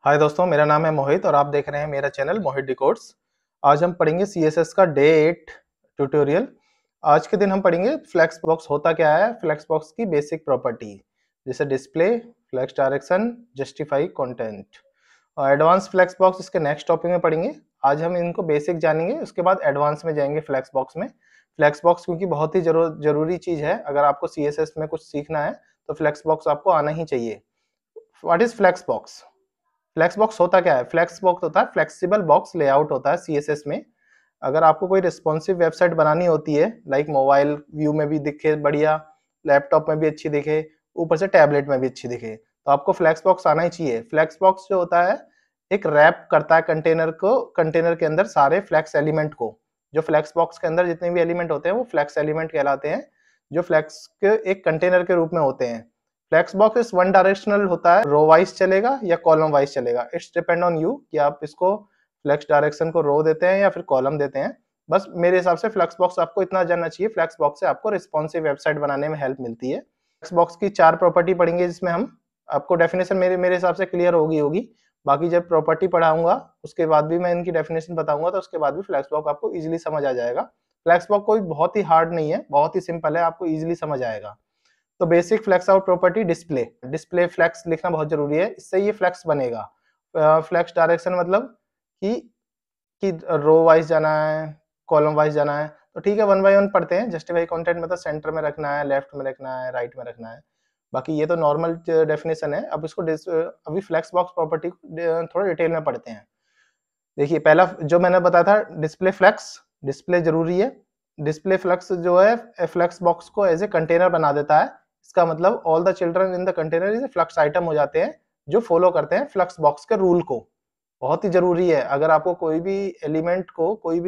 हाय दोस्तों, मेरा नाम है मोहित और आप देख रहे हैं मेरा चैनल मोहित डिकोड्स। आज हम पढ़ेंगे सीएसएस का डे 8 ट्यूटोरियल। आज के दिन हम पढ़ेंगे फ्लेक्स बॉक्स होता क्या है, फ्लेक्स बॉक्स की बेसिक प्रॉपर्टी जैसे display, flex direction, justify content और एडवांस फ्लेक्स बॉक्स इसके नेक्स्ट टॉपिक में पढ़ेंगे। आज हम इनको बेसिक जानेंगे, उसके बाद एडवांस में जाएंगे फ्लेक्स बॉक्स में। फ्लेक्स बॉक्स क्योंकि बहुत ही जरूरी चीज है, अगर आपको सीएसएस में कुछ सीखना है तो फ्लेक्स बॉक्स आपको आना ही चाहिए। What is flex box? Flex box होता क्या है? फ्लेक्स बॉक्स होता है फ्लेक्सिबल बॉक्स लेआउट होता है सीएसएस में। अगर आपको कोई रिस्पॉन्सिव वेबसाइट बनानी होती है, लाइक मोबाइल व्यू में भी दिखे बढ़िया, लैपटॉप में भी अच्छी दिखे, ऊपर से टैबलेट में भी अच्छी दिखे, तो आपको फ्लेक्स बॉक्स आना ही चाहिए। फ्लेक्स बॉक्स जो होता है एक रैप करता है कंटेनर को, कंटेनर के अंदर सारे फ्लेक्स एलिमेंट को। जो फ्लेक्स बॉक्स के अंदर जितने भी एलिमेंट होते हैं वो फ्लेक्स एलिमेंट कहलाते हैं, जो फ्लेक्स के एक कंटेनर के रूप में होते हैं। फ्लेक्स बॉक्स वन डायरेक्शनल होता है, रो वाइज चलेगा या कॉलम वाइज चलेगा, इट्स डिपेंड ऑन यू कि आप इसको फ्लेक्स डायरेक्शन को रो देते हैं या फिर कॉलम देते हैं। बस मेरे हिसाब से फ्लेक्स बॉक्स आपको इतना जानना चाहिए, फ्लेक्स बॉक्स से आपको रिस्पॉन्सिव वेबसाइट बनाने में हेल्प मिलती है। फ्लेक्स बॉक्स की 4 प्रॉपर्टी पढ़ेंगे जिसमें हम आपको डेफिनेशन मेरे मेरे हिसाब से क्लियर होगी। बाकी जब प्रॉपर्टी पढ़ाऊंगा उसके बाद भी मैं इनकी डेफिनेशन बताऊंगा, तो उसके बाद भी फ्लेक्स बॉक्स आपको इजीली समझ आ जाएगा। फ्लेक्स बॉक्स कोई बहुत ही हार्ड नहीं है, बहुत ही सिंपल है, आपको इजीली समझ आएगा। तो basic flex out property display, display flex लिखना बहुत जरूरी है, इससे ये फ्लेक्स बनेगा। फ्लेक्स डायरेक्शन मतलब कि रो वाइज जाना है, कॉलम वाइज जाना है, तो ठीक है, वन बाय वन पढ़ते हैं। जस्टिफाई कंटेंट मतलब सेंटर में रखना है, लेफ्ट में रखना है, राइट में रखना है। बाकी ये तो नॉर्मल डेफिनेशन है। अब इसको अभी फ्लेक्स बॉक्स प्रॉपर्टी थोड़ा डिटेल में पढ़ते हैं। देखिए, पहला जो मैंने बताया था डिस्प्ले फ्लेक्स, डिस्प्ले जरूरी है। डिस्प्ले फ्लेक्स जो है फ्लेक्स बॉक्स को एज ए कंटेनर बना देता है। इसका मतलब all the children in the container is flux item हो जाते हैं, जो फॉलो करते हैं फ्लक्स बॉक्स के रूल को। बहुत ही जरूरी है, अगर आपको कोई भी एलिमेंट को, कोई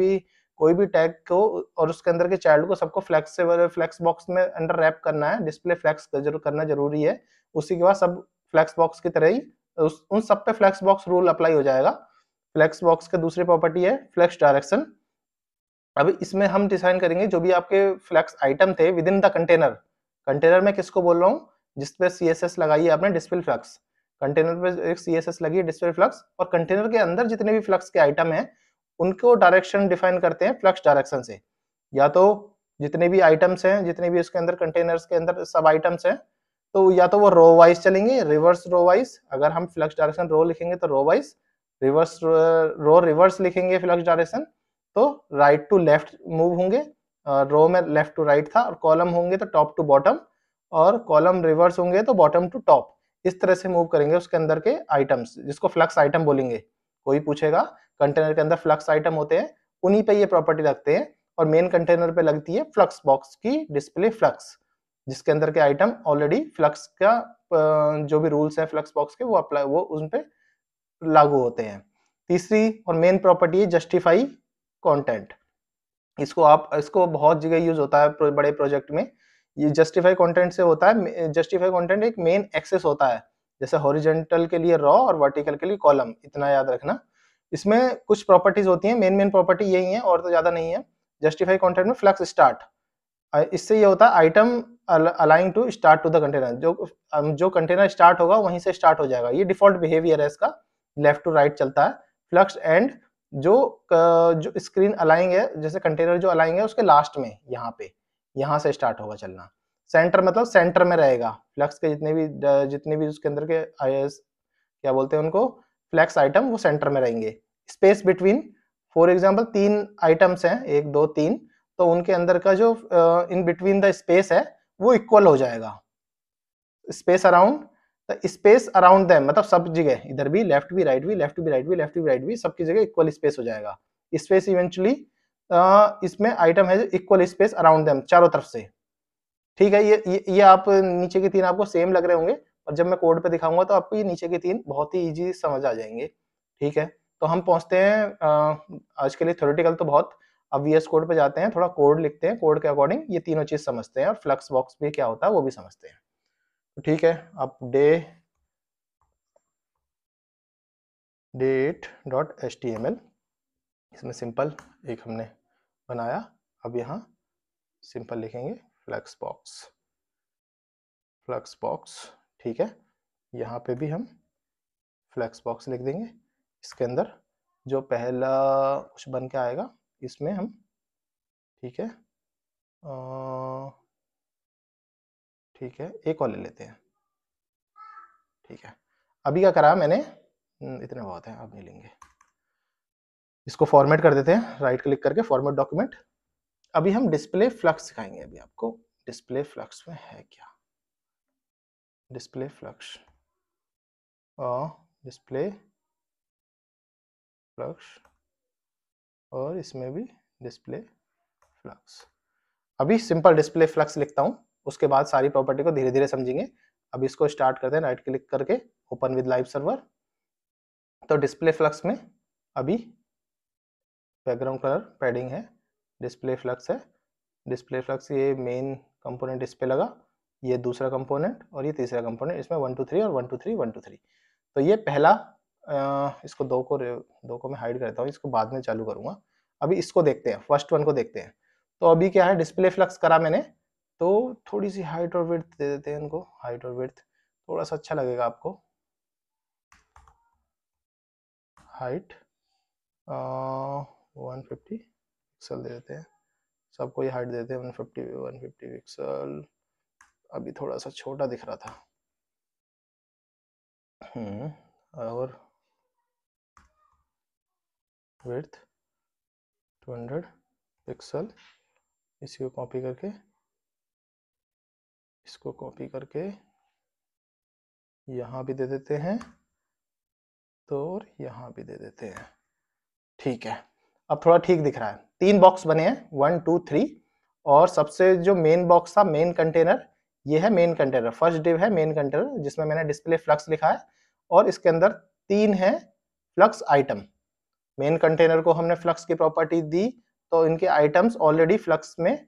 भी टैग को और उसके अंदर के चाइल्ड को सबको फ्लेक्स बॉक्स में अंडर रैप करना है, डिस्प्ले फ्लेक्स जरूर करना जरूरी है। उसी के बाद सब फ्लेक्स बॉक्स की तरह ही उन सब पे फ्लेक्स बॉक्स रूल अप्लाई हो जाएगा। फ्लेक्स बॉक्स की दूसरी प्रॉपर्टी है फ्लेक्स डायरेक्शन। अब इसमें हम डिसाइन करेंगे जो भी आपके फ्लेक्स आइटम थे with in the container. Container में किसको बोल रहा हूँ? जिसपे सीएसएस लगाई है आपने, डिस्प्ले फ्लक्स। कंटेनर पे एक सीएसएस लगी है, डिस्प्ले फ्लक्स, और कंटेनर के अंदर जितने भी फ्लक्स के आइटम हैं उनको डायरेक्शन डिफाइन करते हैं फ्लक्स डायरेक्शन से। या तो जितने भी आइटम्स हैं, जितने भी उसके अंदर कंटेनर्स के अंदर सब आइटम्स हैं, तो या तो वो रो वाइज चलेंगे, रिवर्स रो वाइज। अगर हम फ्लक्स डायरेक्शन रो लिखेंगे तो रो वाइज, रिवर्स रो रिवर्स लिखेंगे फ्लक्स डायरेक्शन तो राइट टू लेफ्ट मूव होंगे। रो में लेफ्ट टू राइट था, और कॉलम होंगे तो टॉप टू बॉटम, और कॉलम रिवर्स होंगे तो बॉटम टू टॉप। इस तरह से मूव करेंगे उसके अंदर के आइटम्स, जिसको फ्लक्स आइटम बोलेंगे। कोई पूछेगा कंटेनर के अंदर फ्लक्स आइटम होते हैं, उन्हीं पे ये प्रॉपर्टी लगते हैं। और मेन कंटेनर पे लगती है फ्लक्स बॉक्स की डिस्प्ले फ्लक्स, जिसके अंदर के आइटम ऑलरेडी फ्लक्स का जो भी रूल्स है फ्लक्स बॉक्स के वो अप्लाई, वो उन पे लागू होते हैं। तीसरी और मेन प्रॉपर्टी है जस्टिफाई कंटेंट। इसको बहुत जगह यूज होता है बड़े प्रोजेक्ट में। ये जस्टिफाई कंटेंट से होता है, जस्टिफाई कंटेंट एक मेन एक्सेस होता है, जैसे हॉरिजॉन्टल के लिए रॉ और वर्टिकल के लिए कॉलम, इतना याद रखना। इसमें कुछ प्रॉपर्टीज होती हैं, मेन प्रॉपर्टी यही है और तो ज्यादा नहीं है। जस्टिफाई कंटेंट में फ्लक्स स्टार्ट, इससे ये होता है आइटम अलाइंग to start to the container, जो कंटेनर स्टार्ट होगा वहीं से स्टार्ट हो जाएगा। ये डिफॉल्ट बिहेवियर है इसका, लेफ्ट टू राइट चलता है। फ्लक्स एंड जो जो स्क्रीन अलाइंग है, जैसे कंटेनर जो अलाइंग है उसके लास्ट में यहाँ से स्टार्ट होगा चलना। सेंटर मतलब सेंटर में रहेगा फ्लक्स के, जितने भी उसके अंदर के क्या बोलते हैं उनको, फ्लक्स आइटम, वो सेंटर में रहेंगे। Space between, for example 3 items हैं, 1 2 3, तो उनके अंदर का जो इन बिटवीन द स्पेस है वो इक्वल हो जाएगा। Space around, the space around them मतलब सब जगह, इधर भी लेफ्ट भी राइट भी, लेफ्ट भी राइट भी, लेफ्ट भी राइट भी, सबकी जगह इक्वल स्पेस हो जाएगा। स्पेस इवेंचुअली इसमें आइटम है इक्वल स्पेस अराउंड देम, चारों तरफ से। ठीक है, ये आप नीचे के 3 आपको सेम लग रहे होंगे, और जब मैं कोड पे दिखाऊंगा तो आपको ये नीचे के 3 बहुत ही इजी समझ आ जाएंगे। ठीक है, तो हम पहुंचते हैं आज के लिए थ्योरेटिकल तो बहुत, अब वीएस कोड पे जाते हैं, थोड़ा कोड लिखते हैं, कोड के अकॉर्डिंग ये तीनों चीज समझते हैं, और फ्लक्स बॉक्स भी क्या होता है वो भी समझते हैं। तो ठीक है, अब डेट डॉट html, इसमें सिंपल एक हमने बनाया। अब यहाँ सिंपल लिखेंगे फ्लक्स बॉक्स, फ्लक्स बॉक्स। ठीक है, यहाँ पे भी हम फ्लेक्स बॉक्स लिख देंगे। इसके अंदर जो पहला कुछ बन के आएगा इसमें हम, ठीक है, ठीक है, एक और ले लेते हैं। ठीक है, अभी क्या करा मैंने, इतने बहुत है, अब नहीं लेंगे। इसको फॉर्मेट कर देते हैं, राइट क्लिक करके फॉर्मेट डॉक्यूमेंट। अभी हम डिस्प्ले फ्लक्स सिखाएंगे। अभी आपको डिस्प्ले फ्लक्स में है क्या, डिस्प्ले फ्लक्स और डिस्प्ले फ्लक्स, और इसमें भी डिस्प्ले फ्लक्स। अभी सिंपल डिस्प्ले फ्लक्स लिखता हूं, उसके बाद सारी प्रॉपर्टी को धीरे धीरे समझेंगे। अभी इसको स्टार्ट करते हैं, राइट क्लिक करके ओपन विद लाइव सर्वर। तो डिस्प्ले फ्लक्स में अभी बैकग्राउंड कलर पैडिंग है, डिस्प्ले फ्लक्स है। डिस्प्ले फ्लक्स ये मेन कंपोनेंट इस पे लगा, ये दूसरा कंपोनेंट और ये तीसरा कंपोनेंट, इसमें 1 2 3 और 1 2 3 1 2 3। तो ये पहला, इसको दो को मैं हाइड करता हूँ, इसको बाद में चालू करूंगा। अभी इसको देखते हैं, फर्स्ट वन को देखते हैं। तो अभी क्या है, डिस्प्ले फ्लक्स करा मैंने, तो थोड़ी सी हाइट और विड्थ दे देते हैं इनको, हाइट और विड्थ थोड़ा सा अच्छा लगेगा आपको। हाइट 150 पिक्सल दे देते हैं, सबको ये हाइट देते हैं 150 पिक्सल। अभी थोड़ा सा छोटा दिख रहा था। और विड्थ 200 पिक्सल। इसको कॉपी करके, इसको कॉपी करके यहाँ भी दे देते हैं, तो और यहाँ भी दे देते हैं। ठीक है, अब थोड़ा ठीक दिख रहा है। 3 बॉक्स बने हैं, 1 2 3, और सबसे जो मेन बॉक्स था, मेन कंटेनर, ये है मेन कंटेनर। फर्स्ट डिव है मेन कंटेनर, जिसमें मैंने डिस्प्ले फ्लक्स लिखा है, और इसके अंदर 3 है फ्लक्स आइटम। मेन कंटेनर को हमने फ्लक्स की प्रॉपर्टी दी, तो इनके आइटम्स ऑलरेडी फ्लक्स में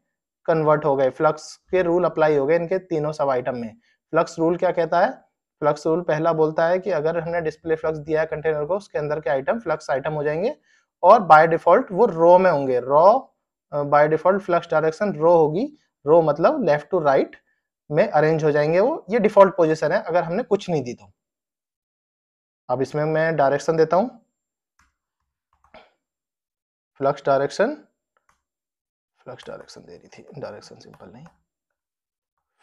कन्वर्ट हो गए, फ्लक्स के रूल अप्लाई हो गए इनके तीनों सब आइटम में। फ्लक्स रूल क्या कहता है, फ्लक्स रूल पहला बोलता है कि अगर हमने डिस्प्ले फ्लक्स दिया है कंटेनर को, उसके अंदर के आइटम फ्लक्स आइटम हो जाएंगे, और बाय डिफॉल्ट वो रो में होंगे। रो बाय डिफॉल्ट फ्लक्स डायरेक्शन रो होगी, रो मतलब लेफ्ट टू राइट में अरेंज हो जाएंगे वो, ये डिफॉल्ट पोजीशन है अगर हमने कुछ नहीं दी तो। अब इसमें मैं डायरेक्शन देता हूं, फ्लक्स डायरेक्शन, फ्लक्स डायरेक्शन दे रही थी, डायरेक्शन सिंपल नहीं,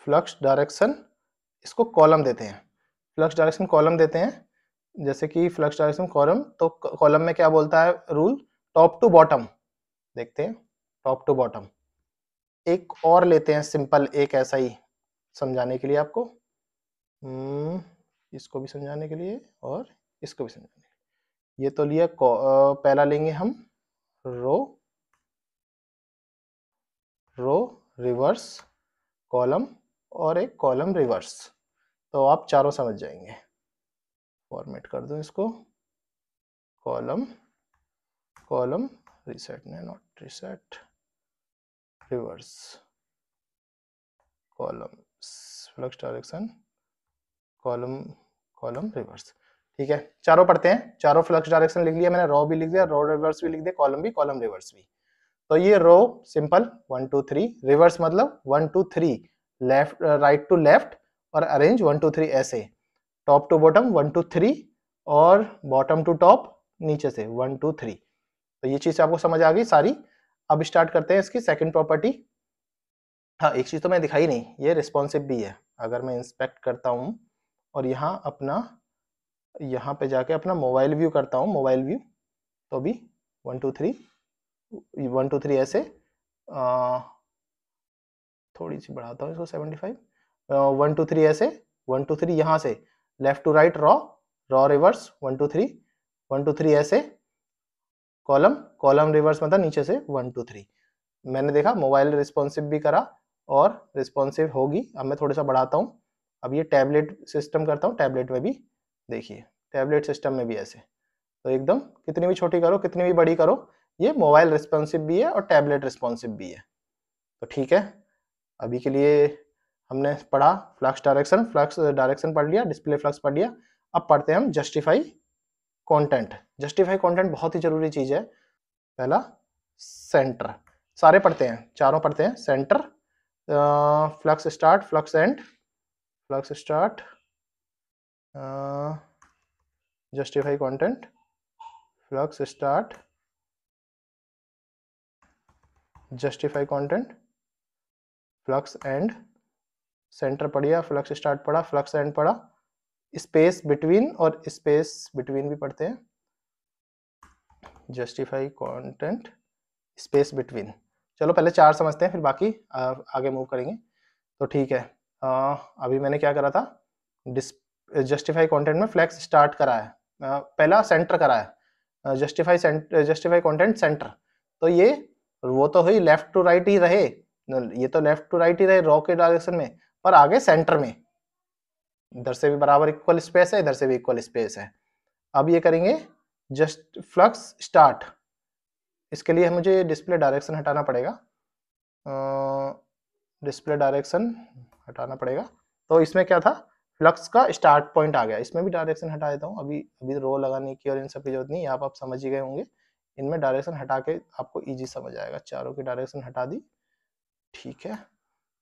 फ्लक्स डायरेक्शन, इसको कॉलम देते हैं, फ्लक्स डायरेक्शन कॉलम देते हैं। जैसे कि फ्लक्स डायरेक्शन कॉलम, तो कॉलम में क्या बोलता है रूल, टॉप टू बॉटम। देखते हैं, टॉप टू बॉटम। एक और लेते हैं सिंपल, एक ऐसा ही समझाने के लिए आपको, इसको भी समझाने के लिए और इसको भी समझाने के लिए। ये तो लिया, पहला लेंगे हम रो, रो रिवर्स कॉलम, और एक कॉलम रिवर्स, तो आप चारों समझ जाएंगे। फॉर्मेट कर दो इसको, कॉलम, कॉलम रीसेट ने, not reset, reverse column, flux direction column, column reverse. ठीक है, चारों पढ़ते हैं। चारों फ्लक्स डायरेक्शन लिख लिया मैंने, रो भी लिख दिया, रो रिवर्स भी लिख दिया, कॉलम भी, कॉलम रिवर्स भी। तो ये रो सिंपल 1 2 3, रिवर्स मतलब 1 2 3, लेफ्ट राइट टू लेफ्ट, और अरेंज 1 2 3 ऐसे, टॉप टू बॉटम 1 2 3, और बॉटम टू टॉप नीचे से 1 2 3। तो ये चीज आपको समझ आ गई सारी। अब स्टार्ट करते हैं इसकी सेकंड प्रॉपर्टी। हाँ, एक चीज तो मैं दिखाई नहीं, ये रिस्पॉन्सिव भी है। अगर मैं इंस्पेक्ट करता हूँ और यहाँ अपना, यहाँ पे जाके अपना मोबाइल व्यू करता हूँ, मोबाइल व्यू, तो भी 1 2 3 1 2 3 ऐसे, थोड़ी सी बढ़ाता हूँ इसको 75, 1 2 3 ऐसे, 1 2 3 यहाँ से left to right row, row reverse 1 2 3, 1 2 3 ऐसे, कॉलम, कॉलम रिवर्स मतलब नीचे से 1 2 3। मैंने देखा मोबाइल रिस्पॉन्सिव भी करा और रिस्पॉन्सिव होगी। अब मैं थोड़ा सा बढ़ाता हूँ, अब ये टैबलेट सिस्टम करता हूँ, टैबलेट में भी देखिए, टैबलेट सिस्टम में भी ऐसे, तो एकदम कितनी भी छोटी करो, कितनी भी बड़ी करो, ये मोबाइल रिस्पॉन्सिव भी है और टैबलेट रिस्पॉन्सिव भी है। तो ठीक है, अभी के लिए हमने पढ़ा फ्लक्स डायरेक्शन, फ्लक्स डायरेक्शन पढ़ लिया, डिस्प्ले फ्लक्स पढ़ लिया। अब पढ़ते हैं हम जस्टिफाई कंटेंट। जस्टिफाई कंटेंट बहुत ही जरूरी चीज है। पहला सेंटर, सारे पढ़ते हैं, चारों पढ़ते हैं। Centre, flux start, flux and, flux start, justify content, flux start, justify content, flux and, centre पढ़िया, फ्लक्स स्टार्ट पढ़ा, फ्लक्स एंड पढ़ा, स्पेस बिटवीन और स्पेस बिटवीन भी पढ़ते हैं, जस्टिफाई कंटेंट, स्पेस बिटवीन। चलो पहले 4 समझते हैं, फिर बाकी आगे मूव करेंगे। तो ठीक है, अभी मैंने क्या करा था, जस्टिफाई कंटेंट में फ्लैक्स स्टार्ट करा है, पहला सेंटर करा है, जस्टिफाई कंटेंट सेंटर। तो ये वो तो हुई लेफ्ट टू राइट ही रहे, ये तो लेफ्ट टू राइट ही रहे रॉ के डायरेक्शन में, पर आगे सेंटर में, इधर से भी बराबर इक्वल स्पेस है, इधर से भी इक्वल स्पेस है। अब ये करेंगे जस्ट फ्लक्स स्टार्ट, इसके लिए मुझे डिस्प्ले डायरेक्शन हटाना पड़ेगा, डिस्प्ले डायरेक्शन हटाना पड़ेगा। तो इसमें क्या था, फ्लक्स का स्टार्ट पॉइंट आ गया, इसमें भी डायरेक्शन हटा देता हूँ, अभी रो लगाने की और इन सब की जरूरत नहीं, आप समझ ही गए होंगे। इनमें डायरेक्शन हटा के आपको इजी समझ आएगा, चारों की डायरेक्शन हटा दी, ठीक है।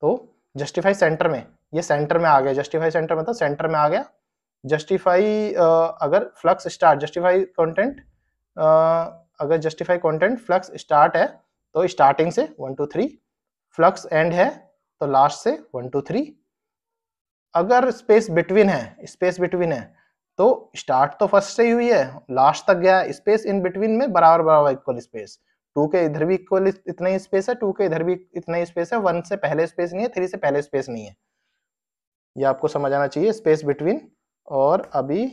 तो जस्टिफाई सेंटर में, ये सेंटर में आ गया, जस्टिफाई सेंटर मतलब सेंटर में आ गया। जस्टिफाई अगर फ्लक्स स्टार्ट, जस्टिफाई कंटेंट, अगर जस्टिफाई कंटेंट फ्लक्स स्टार्ट है तो स्टार्टिंग से 1 2 3, फ्लक्स एंड है तो लास्ट से 1 2 3। अगर स्पेस बिटवीन है, स्पेस बिटवीन है तो स्टार्ट तो फर्स्ट से ही हुई है, लास्ट तक गया, स्पेस इन बिटवीन में बराबर बराबर इक्वल स्पेस, 2 के इधर भी इक्वल इतना ही स्पेस है, 2 के इधर भी इतना ही स्पेस है, 1 से पहले स्पेस नहीं है, 3 से पहले स्पेस नहीं है, ये आपको समझ आना चाहिए, स्पेस बिटवीन। और अभी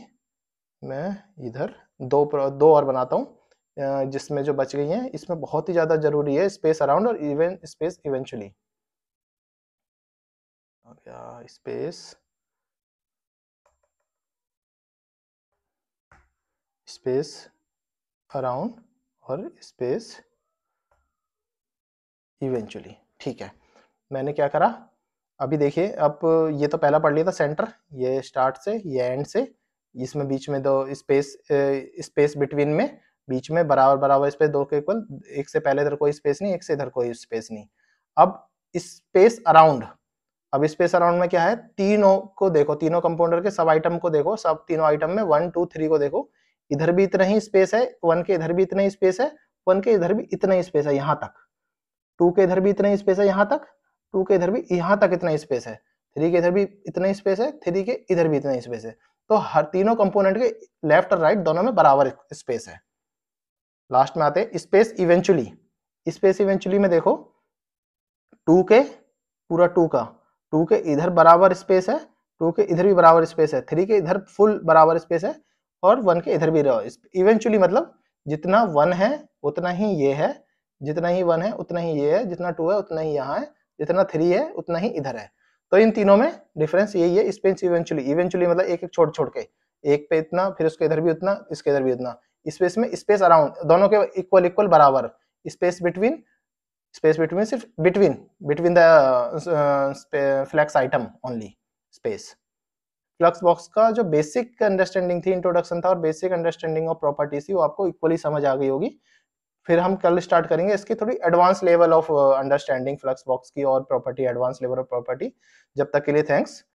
मैं इधर दो और बनाता हूँ, जिसमें जो बच गई हैं, इसमें बहुत ही ज्यादा जरूरी है स्पेस अराउंड और even space eventually, space, space around और स्पेस इवेंचुअली, ठीक है। मैंने क्या करा, अभी देखिए, अब ये तो पहला पढ़ लिया था सेंटर, ये स्टार्ट से, ये एंड से, इसमें बीच में दो स्पेस, स्पेस बिटवीन में बीच में बराबर बराबर स्पेस, 2 के इक्वल, एक से पहले इधर कोई स्पेस नहीं, एक से इधर कोई स्पेस नहीं। अब स्पेस अराउंड, अब स्पेस अराउंड में क्या है, तीनों को देखो, तीनों कंपाउंडर के सब आइटम को देखो, सब तीनों आइटम में 1 2 3 को देखो, इधर भी इतना ही स्पेस है, 1 के इधर भी इतना ही स्पेस है, 1 के इधर भी इतना ही स्पेस है, यहां तक, 2 के इधर भी इतना ही स्पेस है यहां तक, 2 के इधर भी यहां तक इतना ही स्पेस है, 3 के इधर भी इतना ही स्पेस है, 3 के इधर भी इतना ही स्पेस है। तो हर तीनों कंपोनेंट के लेफ्ट और राइट दोनों में बराबर स्पेस है। लास्ट में आते हैं स्पेस इवेंचुअली, स्पेस इवेंचुअली में देखो, 2 के पूरा 2 का, 2 के इधर बराबर स्पेस है, 2 के इधर भी बराबर स्पेस है, 3 के इधर फुल बराबर स्पेस है, और 1 के इधर भी इवेंचुअली मतलब जितना 1 है उतना ही ये है, जितना ही 1 है उतना ही ये है, जितना 2 है उतना ही यहाँ है, जितना 3 है उतना ही इधर है। तो इन तीनों में डिफरेंस यही है, स्पेस इवेंचुअली, इवेंचुअली मतलब एक एक छोड़ छोड़ के, एक पे इतना, फिर उसके इधर भी उतना, इसके इधर भी उतना, स्पेस में स्पेस अराउंड दोनों के इक्वल इक्वल बराबर, स्पेस बिटवीन, स्पेस बिटवीन सिर्फ between, between the flex item only space. Flex box का जो बेसिक अंडरस्टैंडिंग थी, इंट्रोडक्शन था और बेसिक अंडरस्टैंडिंग ऑफ प्रॉपर्टीज थी, वो आपको इक्वली समझ आ गई होगी। फिर हम कल स्टार्ट करेंगे इसकी थोड़ी advance level of understanding flux box की और property, advance level of property. जब तक के लिए थैंक्स।